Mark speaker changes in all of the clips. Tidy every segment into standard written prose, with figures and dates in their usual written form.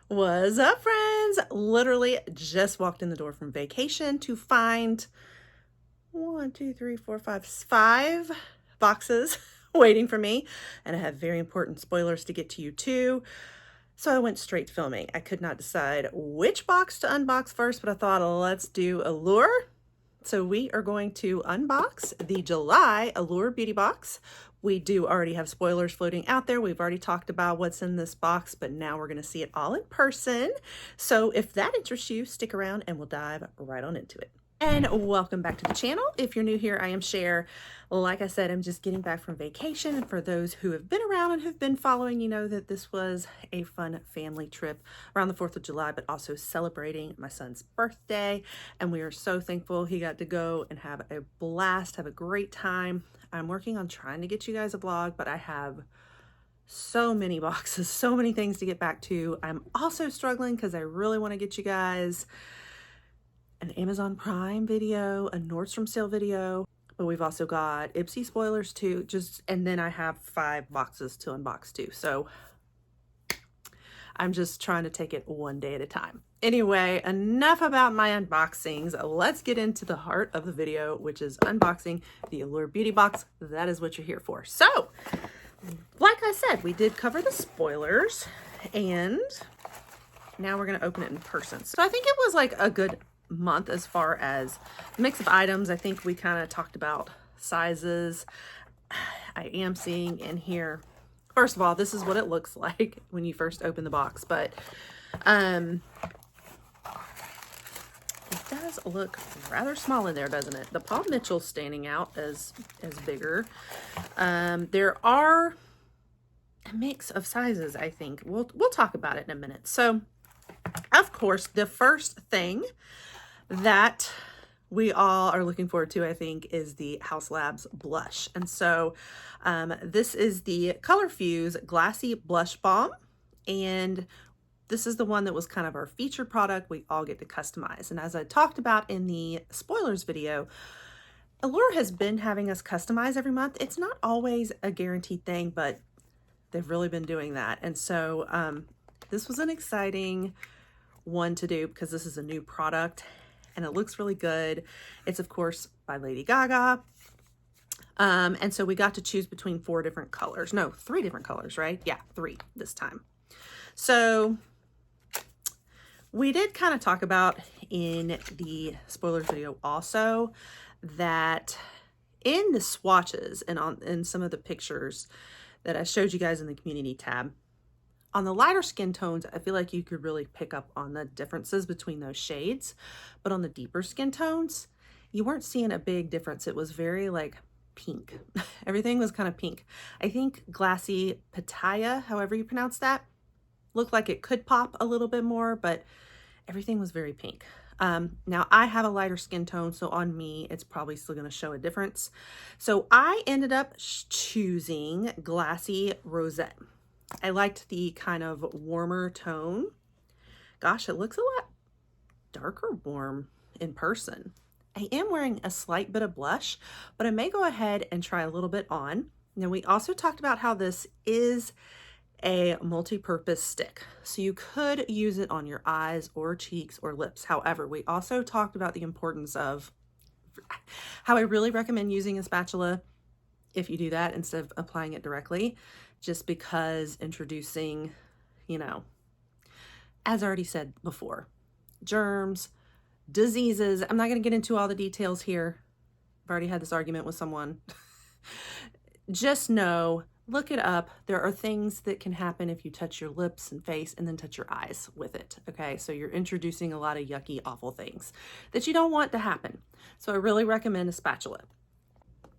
Speaker 1: What's up, friends? Literally just walked in the door from vacation to find five boxes waiting for me. And I have very important spoilers to get to you too. So I went straight to filming. I could not decide which box to unbox first, but I thought, let's do Allure. So we are going to unbox the July Allure Beauty Box. We do already have spoilers floating out there. We've already talked about what's in this box, but now we're going to see it all in person. So if that interests you, stick around and we'll dive right on into it. And welcome back to the channel. If you're new here, I am Cher. Like I said, I'm just getting back from vacation. And for those who have been around and have been following, you know that this was a fun family trip around the 4th of July, but also celebrating my son's birthday. And we are so thankful he got to go and have a blast, have a great time. I'm working on trying to get you guys a vlog, but I have so many boxes, so many things to get back to. I'm also struggling because I really want to get you guys an Amazon Prime video, a Nordstrom sale video, but we've also got Ipsy spoilers too, and then I have 5 boxes to unbox too. So I'm just trying to take it one day at a time. Anyway, enough about my unboxings. Let's get into the heart of the video, which is unboxing the Allure Beauty Box. That is what you're here for. So, like I said, we did cover the spoilers, and now we're going to open it in person. So I think it was like a good month as far as mix of items. I think we kind of talked about sizes. I am seeing in here, first of all, this is what it looks like when you first open the box, but it does look rather small in there, doesn't it? The Paul Mitchell standing out as bigger. There are a mix of sizes, I think. We'll talk about it in a minute. So, of course, the first thing that we all are looking forward to, I think, is the Haus Labs Blush. And so this is the Color Fuse Glassy Blush Balm. And this is the one that was kind of our featured product we all get to customize. And as I talked about in the spoilers video, Allure has been having us customize every month. It's not always a guaranteed thing, but they've really been doing that. And so this was an exciting one to do because this is a new product and it looks really good. It's of course by Lady Gaga. And so we got to choose between 4 different colors. No, 3 different colors, right? Yeah, 3 this time. So we did kind of talk about in the spoilers video also that in the swatches and in some of the pictures that I showed you guys in the community tab, on the lighter skin tones, I feel like you could really pick up on the differences between those shades. But on the deeper skin tones, you weren't seeing a big difference. It was very like pink. Everything was kind of pink. I think Glassy Pitaya, however you pronounce that, looked like it could pop a little bit more, but everything was very pink. Now I have a lighter skin tone, so on me, it's probably still going to show a difference. So I ended up choosing Glassy Rosette. I liked the kind of warmer tone. Gosh, it looks a lot darker warm in person. I am wearing a slight bit of blush, but I may go ahead and try a little bit on. Now we also talked about how this is a multi-purpose stick. So you could use it on your eyes or cheeks or lips. However, we also talked about the importance of how I really recommend using a spatula if you do that instead of applying it directly, just because introducing, you know, as I already said before, germs, diseases. I'm not going to get into all the details here. I've already had this argument with someone. Just know, look it up. There are things that can happen if you touch your lips and face and then touch your eyes with it. Okay, so you're introducing a lot of yucky, awful things that you don't want to happen. So I really recommend a spatula.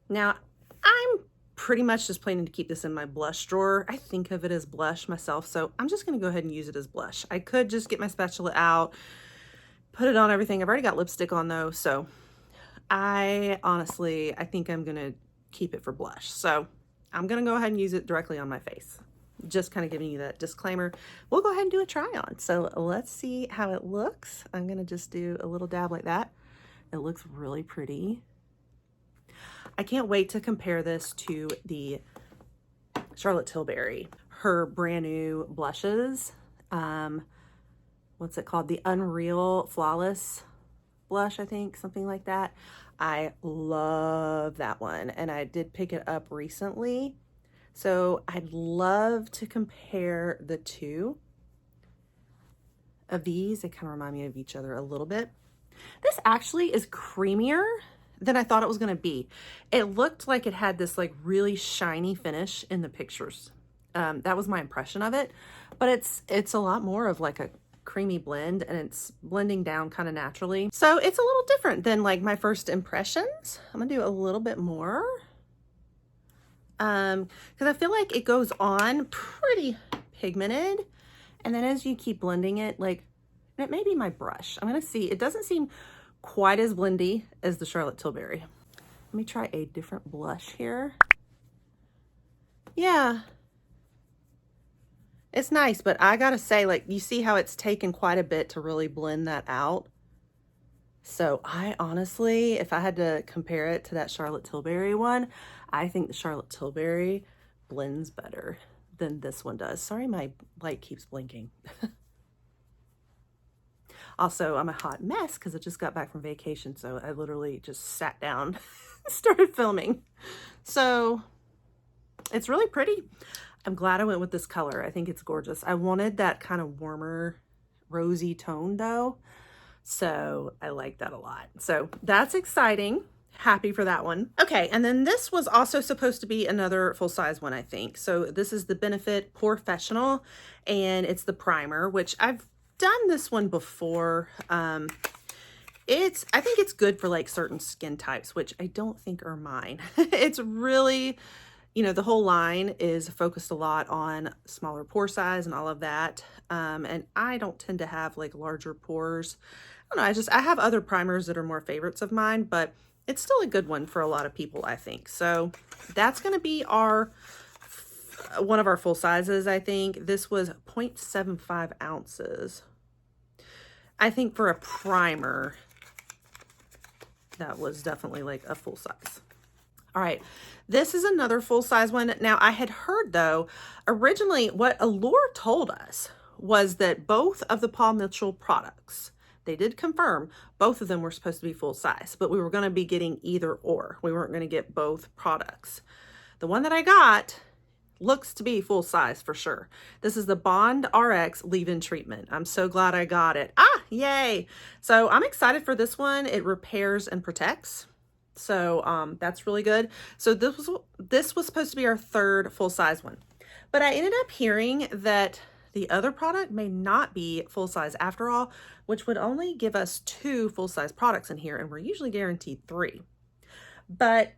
Speaker 1: Now, I'm pretty much just planning to keep this in my blush drawer. I think of it as blush myself, so I'm just going to go ahead and use it as blush. I could just get my spatula out, put it on everything. I've already got lipstick on though, so I think I'm going to keep it for blush. So I'm going to go ahead and use it directly on my face. Just kind of giving you that disclaimer. We'll go ahead and do a try on. So let's see how it looks. I'm going to just do a little dab like that. It looks really pretty. I can't wait to compare this to the Charlotte Tilbury, her brand new blushes. what's it called? The Unreal Flawless blush, I think, something like that. I love that one, and I did pick it up recently. So I'd love to compare the two of these. They kind of remind me of each other a little bit. This actually is creamier than I thought it was going to be. It looked like it had this like really shiny finish in the pictures. That was my impression of it, but it's a lot more of like a creamy blend, and it's blending down kind of naturally. So it's a little different than like my first impressions. I'm gonna do a little bit more because I feel like it goes on pretty pigmented, and then as you keep blending it, like, it may be my brush. I'm gonna see. It doesn't seem quite as blendy as the Charlotte Tilbury. Let me try a different blush here. Yeah, it's nice, but I gotta say, like, you see how it's taken quite a bit to really blend that out. So I honestly, if I had to compare it to that Charlotte Tilbury one, I think the Charlotte Tilbury blends better than this one does. Sorry, my light keeps blinking. Also, I'm a hot mess because I just got back from vacation, so I literally just sat down and started filming. So it's really pretty. I'm glad I went with this color. I think it's gorgeous. I wanted that kind of warmer, rosy tone though, so I like that a lot. So that's exciting. Happy for that one. Okay, and then this was also supposed to be another full-size one, I think. So this is the Benefit Professional, and it's the primer, which I've done this one before. I think it's good for like certain skin types, which I don't think are mine. It's really, you know, the whole line is focused a lot on smaller pore size and all of that. And I don't tend to have like larger pores. I don't know, I have other primers that are more favorites of mine, but it's still a good one for a lot of people, I think. So that's going to be one of our full sizes, I think. This was 0.75 ounces. I think for a primer, that was definitely like a full size. All right, this is another full size one. Now, I had heard though, originally what Allure told us was that both of the Paul Mitchell products, they did confirm both of them were supposed to be full size, but we were going to be getting either or. We weren't going to get both products. The one that I got looks to be full size for sure. This is the Bond RX leave-in treatment. I'm so glad I got it. Ah, yay. So I'm excited for this one. It repairs and protects. So that's really good. So this was supposed to be our third full size one, but I ended up hearing that the other product may not be full size after all, which would only give us 2 full size products in here, and we're usually guaranteed 3. But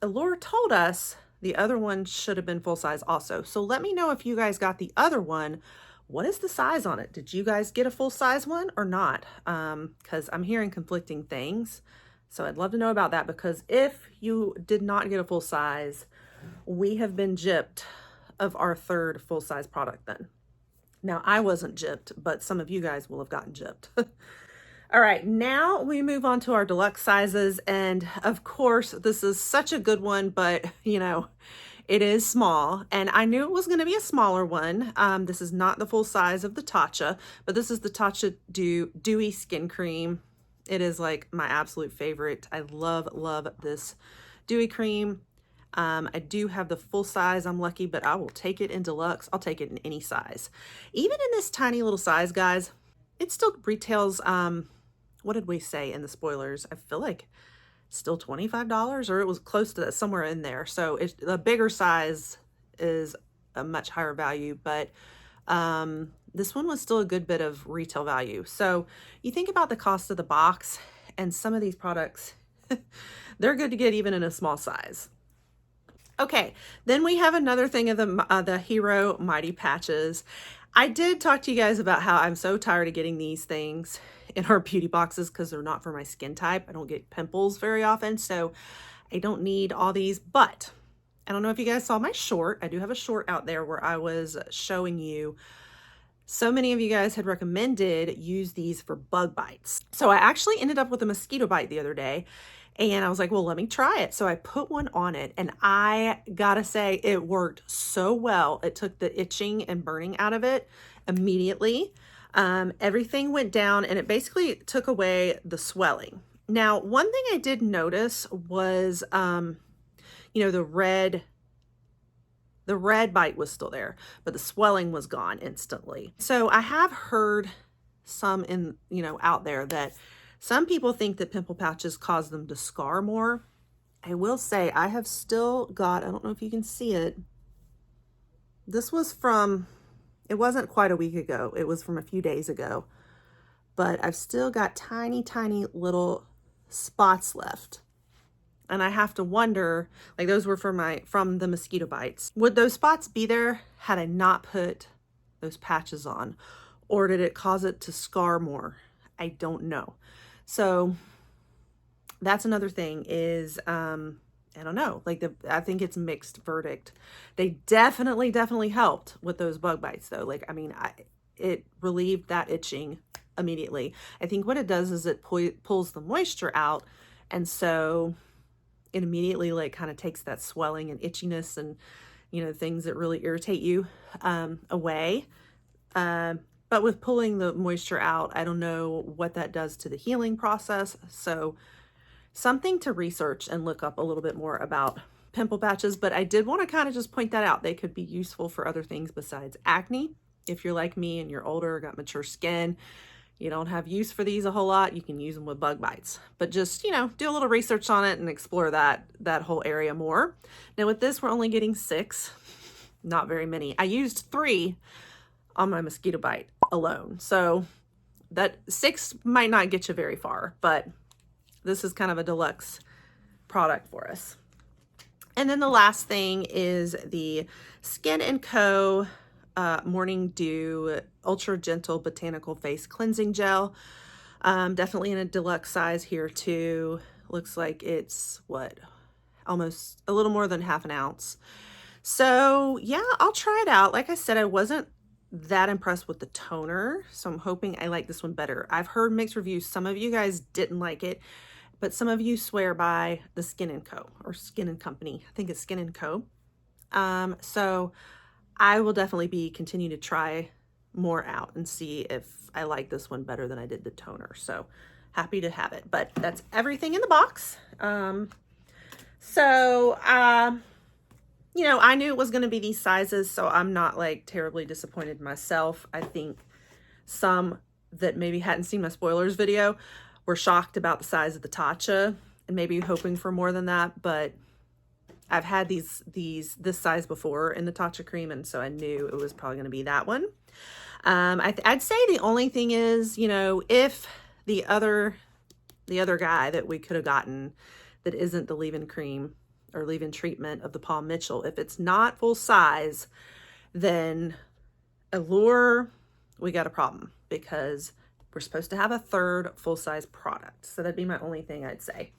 Speaker 1: Allure told us the other one should have been full size also. So let me know if you guys got the other one. What is the size on it? Did you guys get a full size one or not? Because I'm hearing conflicting things. So I'd love to know about that, because if you did not get a full size, we have been gypped of our third full size product then. Now, I wasn't gypped, but some of you guys will have gotten gypped. All right, now we move on to our deluxe sizes. And of course, this is such a good one, but you know, it is small, and I knew it was going to be a smaller one. This is not the full size of the Tatcha, but this is the Tatcha Dewy Skin Cream. It is like my absolute favorite. I love this dewy cream. I do have the full size. I'm lucky, but I will take it in deluxe. I'll take it in any size. Even in this tiny little size, guys, it still retails, what did we say in the spoilers? I feel like still $25, or it was close to that, somewhere in there. So the bigger size is a much higher value, but this one was still a good bit of retail value. So you think about the cost of the box, and some of these products, they're good to get even in a small size. Okay, then we have another thing of the Hero Mighty Patches. I did talk to you guys about how I'm so tired of getting these things in our beauty boxes because they're not for my skin type. I don't get pimples very often, so I don't need all these. But I don't know if you guys saw my short. I do have a short out there where I was showing you, so many of you guys had recommended use these for bug bites. So I actually ended up with a mosquito bite the other day, and I was like, well, let me try it. So I put one on it, and I gotta say, it worked so well. It took the itching and burning out of it immediately. Everything went down and it basically took away the swelling. Now, one thing I did notice was, you know, the red bite was still there, but the swelling was gone instantly. So I have heard some in, you know, out there that some people think that pimple patches cause them to scar more. I will say I have still got, I don't know if you can see it. This was from, it wasn't quite a week ago. It was from a few days ago, but I've still got tiny, tiny little spots left. And I have to wonder, like those were from the mosquito bites. Would those spots be there had I not put those patches on? Or did it cause it to scar more? I don't know. So that's another thing is, I don't know, like I think it's mixed verdict. They definitely helped with those bug bites though. Like, I mean, it relieved that itching immediately. I think what it does is it pulls the moisture out. And so it immediately like kind of takes that swelling and itchiness and, you know, things that really irritate you, away. But with pulling the moisture out, I don't know what that does to the healing process. So something to research and look up a little bit more about pimple patches, but I did want to kind of just point that out. They could be useful for other things besides acne. If you're like me and you're older, got mature skin, you don't have use for these a whole lot, you can use them with bug bites. But just, you know, do a little research on it and explore that whole area more. Now with this, we're only getting 6, not very many. I used 3 on my mosquito bite alone. So that 6 might not get you very far, but this is kind of a deluxe product for us. And then the last thing is the Skin & Co. Morning Dew Ultra Gentle Botanical Face Cleansing Gel. Definitely in a deluxe size here too. Looks like it's what, almost a little more than half an ounce. So yeah, I'll try it out. Like I said, I wasn't that impressed with the toner, so I'm hoping I like this one better. I've heard mixed reviews. Some of you guys didn't like it, but some of you swear by the Skin & Co. or Skin & Company. I think it's Skin & Co. So I will definitely continue to try more out and see if I like this one better than I did the toner. So happy to have it, but that's everything in the box. You know, I knew it was going to be these sizes, so I'm not like terribly disappointed myself. I think some that maybe hadn't seen my spoilers video were shocked about the size of the Tatcha and maybe hoping for more than that, but I've had this size before in the Tatcha cream, and so I knew it was probably going to be that one. I'd say the only thing is, you know, if the other guy that we could have gotten that isn't the leave-in cream or leave-in treatment of the Paul Mitchell, if it's not full size, then Allure, we got a problem because we're supposed to have a 3rd full-size product. So that'd be my only thing I'd say.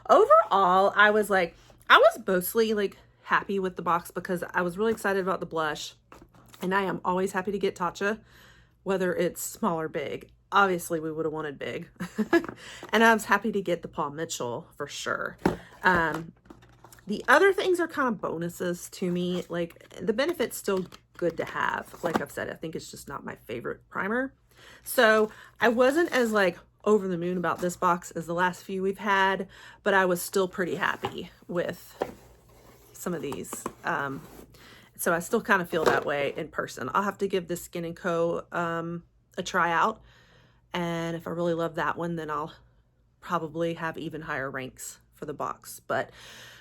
Speaker 1: Overall, I was mostly like happy with the box because I was really excited about the blush, and I am always happy to get Tatcha, whether it's small or big. Obviously we would have wanted big. And I was happy to get the Paul Mitchell for sure. The other things are kind of bonuses to me. Like the Benefit's still good to have. Like I've said, I think it's just not my favorite primer. So I wasn't as like over the moon about this box as the last few we've had, but I was still pretty happy with some of these. So I still kind of feel that way in person. I'll have to give this Skin & Co. A try out. And if I really love that one, then I'll probably have even higher ranks for the box. But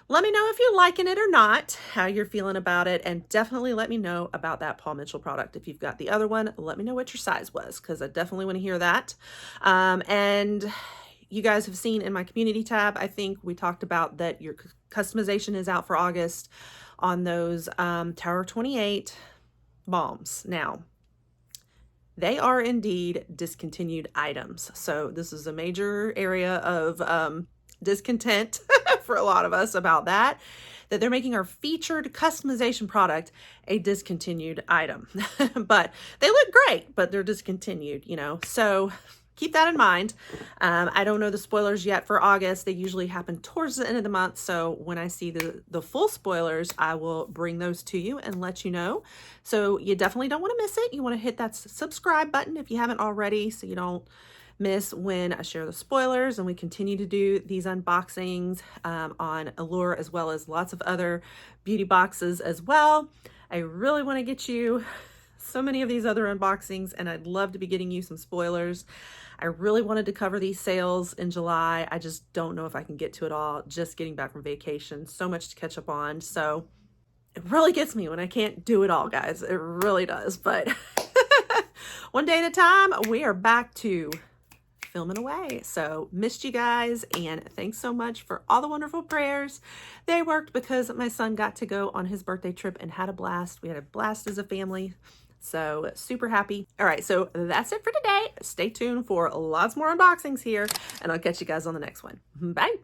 Speaker 1: let me know if you're liking it or not, how you're feeling about it, and definitely let me know about that Paul Mitchell product. If you've got the other one, let me know what your size was, because I definitely want to hear that. And you guys have seen in my community tab, I think we talked about that your customization is out for August on those Tower 28 balms. Now, they are indeed discontinued items. So this is a major area of discontent for a lot of us about that they're making our featured customization product a discontinued item. But they look great, but they're discontinued, you know. So keep that in mind. I don't know the spoilers yet for August. They usually happen towards the end of the month. So when I see the full spoilers, I will bring those to you and let you know. So you definitely don't want to miss it. You want to hit that subscribe button if you haven't already, so you don't miss when I share the spoilers and we continue to do these unboxings on Allure, as well as lots of other beauty boxes as well. I really want to get you so many of these other unboxings, and I'd love to be getting you some spoilers. I really wanted to cover these sales in July. I just don't know if I can get to it all. Just getting back from vacation, so much to catch up on. So it really gets me when I can't do it all, guys. It really does. But one day at a time, we are back to filming away. So missed you guys, and thanks so much for all the wonderful prayers. They worked because my son got to go on his birthday trip and had a blast. We had a blast as a family. So super happy. All right, so that's it for today. Stay tuned for lots more unboxings here, and I'll catch you guys on the next one. Bye.